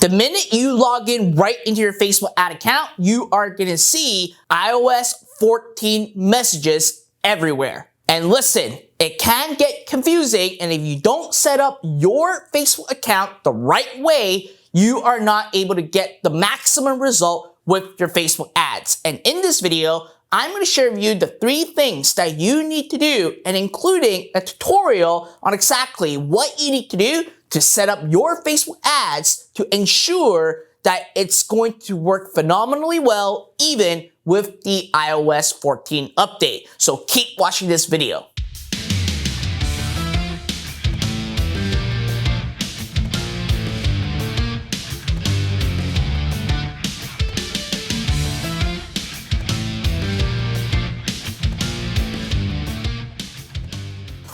The minute you log in right into your Facebook ad account, you are going to see iOS 14 messages everywhere. And listen, it can get confusing, and if you don't set up your Facebook account the right way, you are not able to get the maximum result with your Facebook ads. And in this video, I'm going to share with you the 3 things that you need to do, and including a tutorial on exactly what you need to do to set up your Facebook ads to ensure that it's going to work phenomenally well even with the iOS 14 update. So keep watching this video.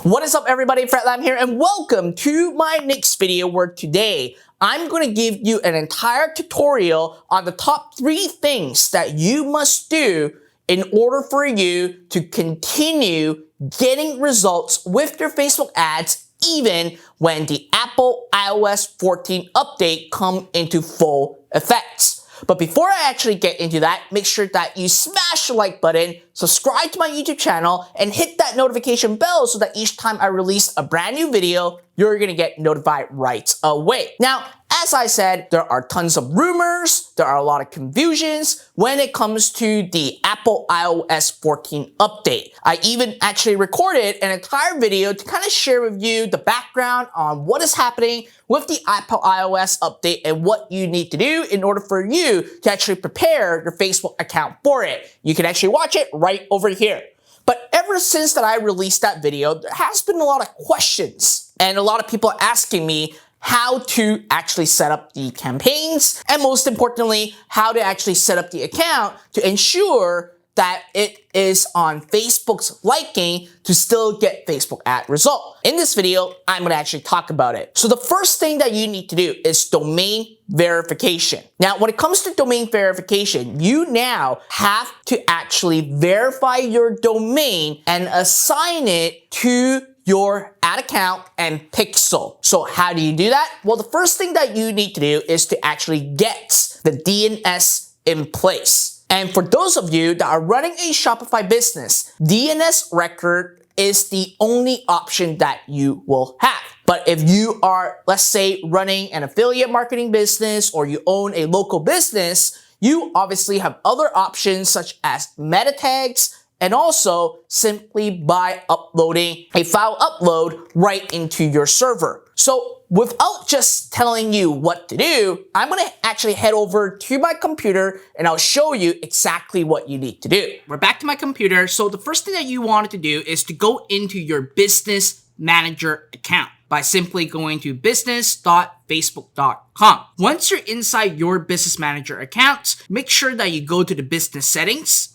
What is up, everybody? Fred Lam here, and welcome to my next video where today I'm going to give you an entire tutorial on the top 3 things that you must do in order for you to continue getting results with your Facebook ads even when the Apple iOS 14 update come into full effect. But before I actually get into that, make sure that you smash the like button, subscribe to my YouTube channel, and hit that notification bell so that each time I release a brand new video, you're gonna get notified right away. Now, as I said, there are tons of rumors, there are a lot of confusions when it comes to the Apple iOS 14 update. I even actually recorded an entire video to kind of share with you the background on what is happening with the Apple iOS update and what you need to do in order for you to actually prepare your Facebook account for it. You can actually watch it right over here. But ever since that I released that video, there has been a lot of questions and a lot of people asking me how to actually set up the campaigns, and most importantly, how to actually set up the account to ensure that it is on Facebook's liking to still get Facebook ad result. In this video, I'm going to actually talk about it. So the first thing that you need to do is domain verification. Now, when it comes to domain verification, you now have to actually verify your domain and assign it to your ad account and pixel. So how do you do that? Well, the first thing that you need to do is to actually get the DNS in place. And for those of you that are running a Shopify business, DNS record is the only option that you will have. But if you are, let's say, running an affiliate marketing business or you own a local business, you obviously have other options such as meta tags, and also simply by uploading a file upload right into your server. So without just telling you what to do, I'm gonna actually head over to my computer and I'll show you exactly what you need to do. We're back to my computer. So the first thing that you wanted to do is to go into your business manager account by simply going to business.facebook.com. Once you're inside your business manager account, make sure that you go to the business settings.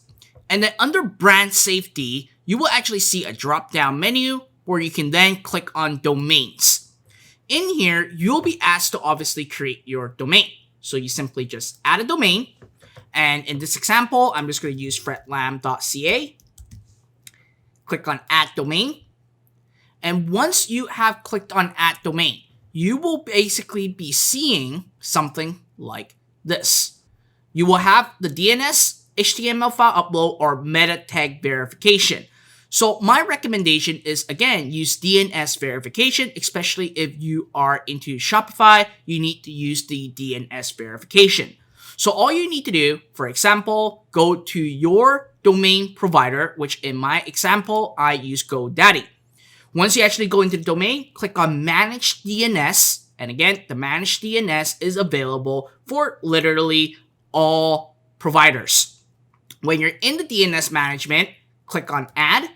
And then under brand safety, you will actually see a drop-down menu where you can then click on domains. In here, you'll be asked to obviously create your domain. So you simply just add a domain. And in this example, I'm just going to use fredlam.ca. Click on add domain. And once you have clicked on add domain, you will basically be seeing something like this. You will have the DNS, HTML file upload, or meta tag verification. So my recommendation is, again, use DNS verification, especially if you are into Shopify, you need to use the DNS verification. So all you need to do, for example, go to your domain provider, which in my example, I use GoDaddy. Once you actually go into the domain, click on Manage DNS. And again, the Manage DNS is available for literally all providers. When you're in the DNS management, click on Add,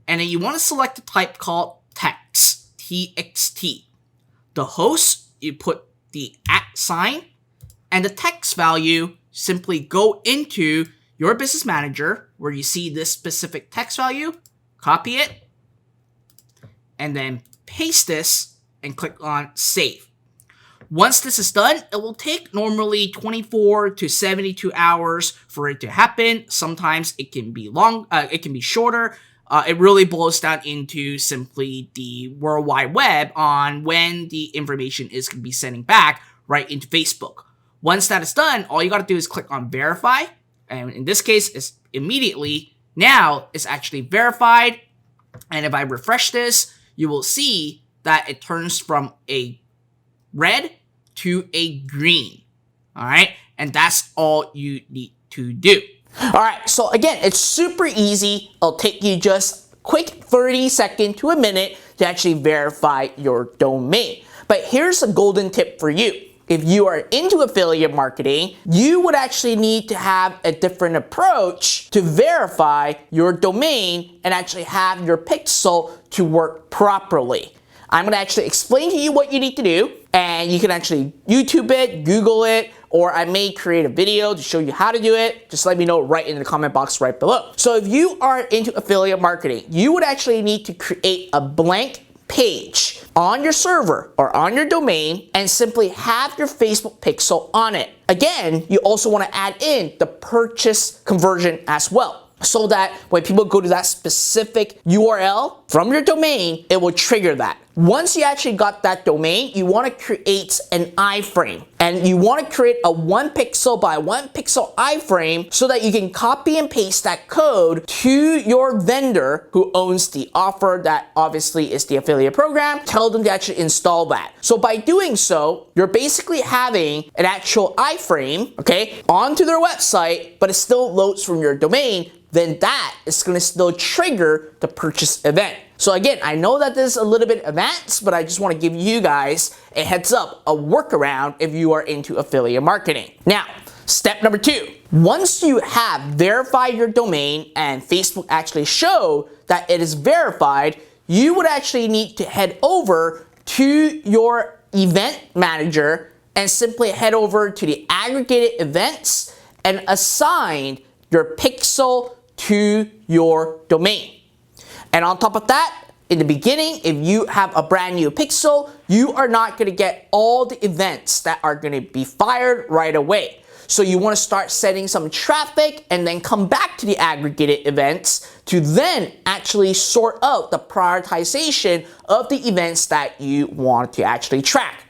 and then you want to select the type called text, TXT. The host, you put the @ and the text value, simply go into your business manager where you see this specific text value, copy it, and then paste this and click on Save. Once this is done, it will take normally 24 to 72 hours for it to happen. Sometimes it can be it can be shorter. It really boils down into simply the World Wide Web on when the information is going to be sending back right into Facebook. Once that is done, all you got to do is click on verify. And in this case, it's immediately now it's actually verified. And if I refresh this, you will see that it turns from a red to a green. All right. And that's all you need to do. All right. So again, it's super easy. It'll take you just a quick 30 seconds to a minute to actually verify your domain. But here's a golden tip for you. If you are into affiliate marketing, you would actually need to have a different approach to verify your domain and actually have your pixel to work properly. I'm going to actually explain to you what you need to do, and you can actually YouTube it, Google it, or I may create a video to show you how to do it. Just let me know right in the comment box right below. So if you are into affiliate marketing, you would actually need to create a blank page on your server or on your domain and simply have your Facebook pixel on it. Again, you also want to add in the purchase conversion as well, so that when people go to that specific URL from your domain, it will trigger that. Once you actually got that domain, you want to create an iframe, and you want to create a 1 pixel by 1 pixel iframe so that you can copy and paste that code to your vendor who owns the offer that obviously is the affiliate program. Tell them to actually install that. So by doing so, you're basically having an actual iframe, okay, onto their website, but it still loads from your domain. Then that is going to still trigger the purchase event. So again, I know that this is a little bit advanced, but I just want to give you guys a heads up, a workaround if you are into affiliate marketing. Now, step number 2. Once you have verified your domain and Facebook actually showed that it is verified, you would actually need to head over to your event manager and simply head over to the aggregated events and assign your pixel to your domain. And on top of that, in the beginning, if you have a brand new pixel, you are not going to get all the events that are going to be fired right away. So you want to start setting some traffic and then come back to the aggregated events to then actually sort out the prioritization of the events that you want to actually track.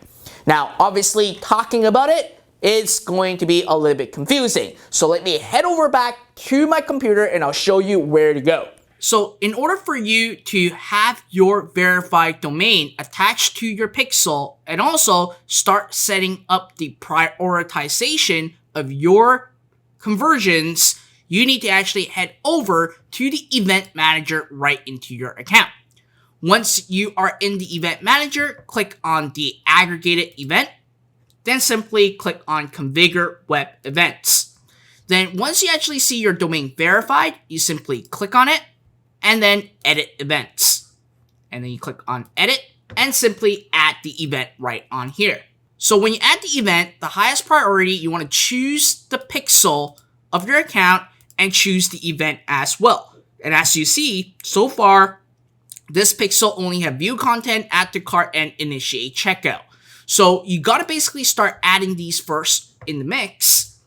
Now, obviously, talking about it, it's going to be a little bit confusing. So let me head over back to my computer and I'll show you where to go. So in order for you to have your verified domain attached to your pixel and also start setting up the prioritization of your conversions, you need to actually head over to the event manager right into your account. Once you are in the event manager, click on the aggregated event, then simply click on configure web events. Then once you actually see your domain verified, you simply click on it and then edit events. And then you click on edit and simply add the event right on here. So when you add the event, the highest priority, you want to choose the pixel of your account and choose the event as well. And as you see, so far, this pixel only have view content, add to cart, and initiate checkout. So you got to basically start adding these first in the mix.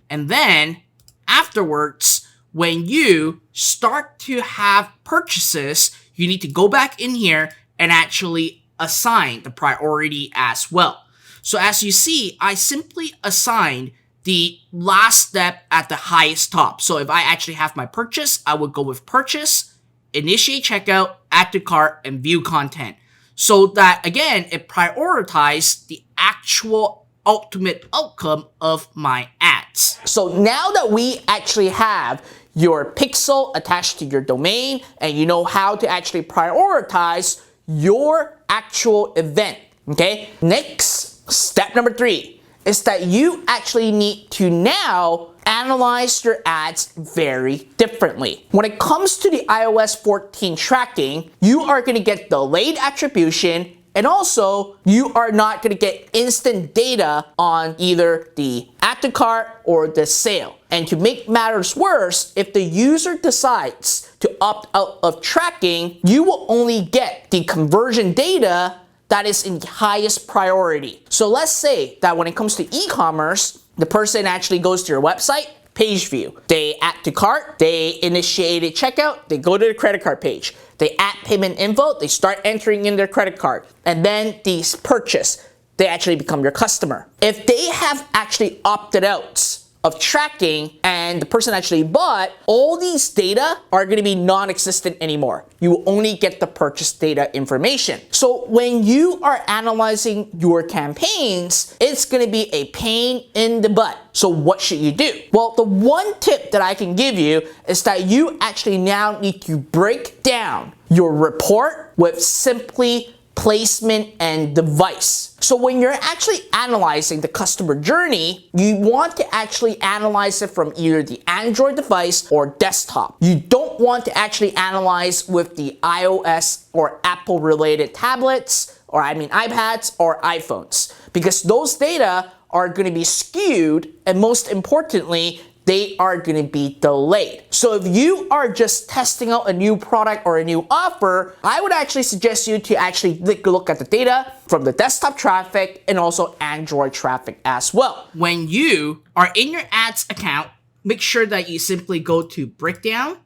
And then afterwards, when you start to have purchases, you need to go back in here and actually assign the priority as well. So as you see, I simply assigned the last step at the highest top. So if I actually have my purchase, I would go with purchase, initiate checkout, add to cart, and view content. So that, again, it prioritizes the actual ultimate outcome of my ads. So now that we actually have your pixel attached to your domain and you know how to actually prioritize your actual event, okay? Next, step number 3 is that you actually need to now analyze your ads very differently. When it comes to the iOS 14 tracking, you are going to get delayed attribution, and also you are not going to get instant data on either the add to cart or the sale. And to make matters worse, if the user decides to opt out of tracking, you will only get the conversion data that is in the highest priority. So let's say that when it comes to e-commerce, the person actually goes to your website, page view. They add to cart, they initiated checkout, they go to the credit card page. They add payment info, they start entering in their credit card. And then these purchase. they actually become your customer. If they have actually opted out of tracking and the person actually bought, all these data are going to be non-existent anymore. You will only get the purchase data information. So when you are analyzing your campaigns, it's going to be a pain in the butt. So what should you do? Well, the one tip that I can give you is that you actually now need to break down your report with simply placement and device. So when you're actually analyzing the customer journey, you want to actually analyze it from either the Android device or desktop. You don't want to actually analyze with the iOS or Apple related tablets, or iPads or iPhones, because those data are going to be skewed, and most importantly, they are going to be delayed. So if you are just testing out a new product or a new offer, I would actually suggest you to actually take a look at the data from the desktop traffic and also Android traffic as well. When you are in your ads account, make sure that you simply go to breakdown,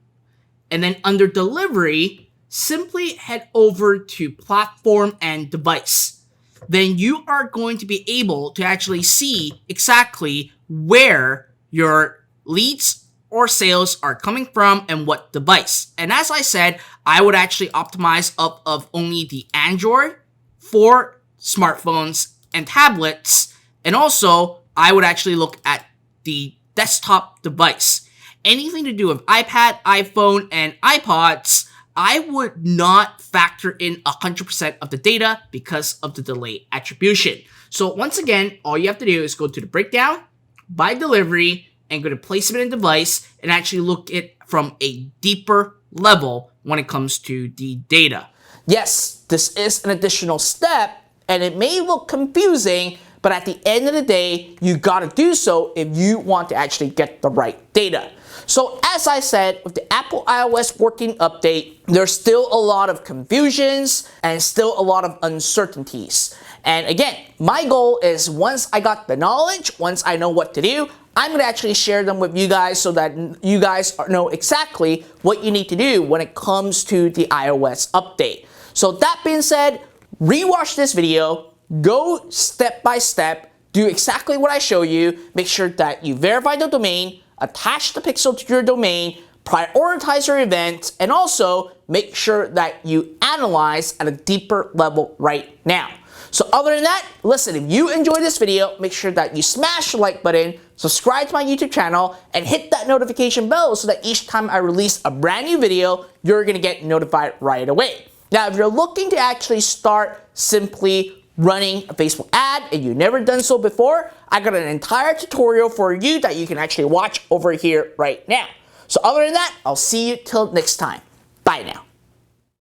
and then under delivery, simply head over to platform and device. Then you are going to be able to actually see exactly where your leads or sales are coming from and what device. And as I said, I would actually optimize up of only the Android for smartphones and tablets. And also, I would actually look at the desktop device. Anything to do with iPad, iPhone, and iPods, I would not factor in 100% of the data because of the delay attribution. So once again, all you have to do is go to the breakdown, by delivery, and go to placement and device, and actually look at from a deeper level when it comes to the data. Yes, this is an additional step, and it may look confusing, but at the end of the day, you gotta do so if you want to actually get the right data. So as I said, with the Apple iOS 14 update, there's still a lot of confusions and still a lot of uncertainties. And again, my goal is once I got the knowledge, once I know what to do, I'm going to actually share them with you guys so that you guys know exactly what you need to do when it comes to the iOS update. So that being said, rewatch this video, go step by step, do exactly what I show you, make sure that you verify the domain, attach the pixel to your domain, prioritize your events, and also make sure that you analyze at a deeper level right now. So other than that, listen, if you enjoyed this video, make sure that you smash the like button, subscribe to my YouTube channel, and hit that notification bell so that each time I release a brand new video, you're going to get notified right away. Now, if you're looking to actually start simply running a Facebook ad and you've never done so before, I got an entire tutorial for you that you can actually watch over here right now. So other than that, I'll see you till next time. Bye now.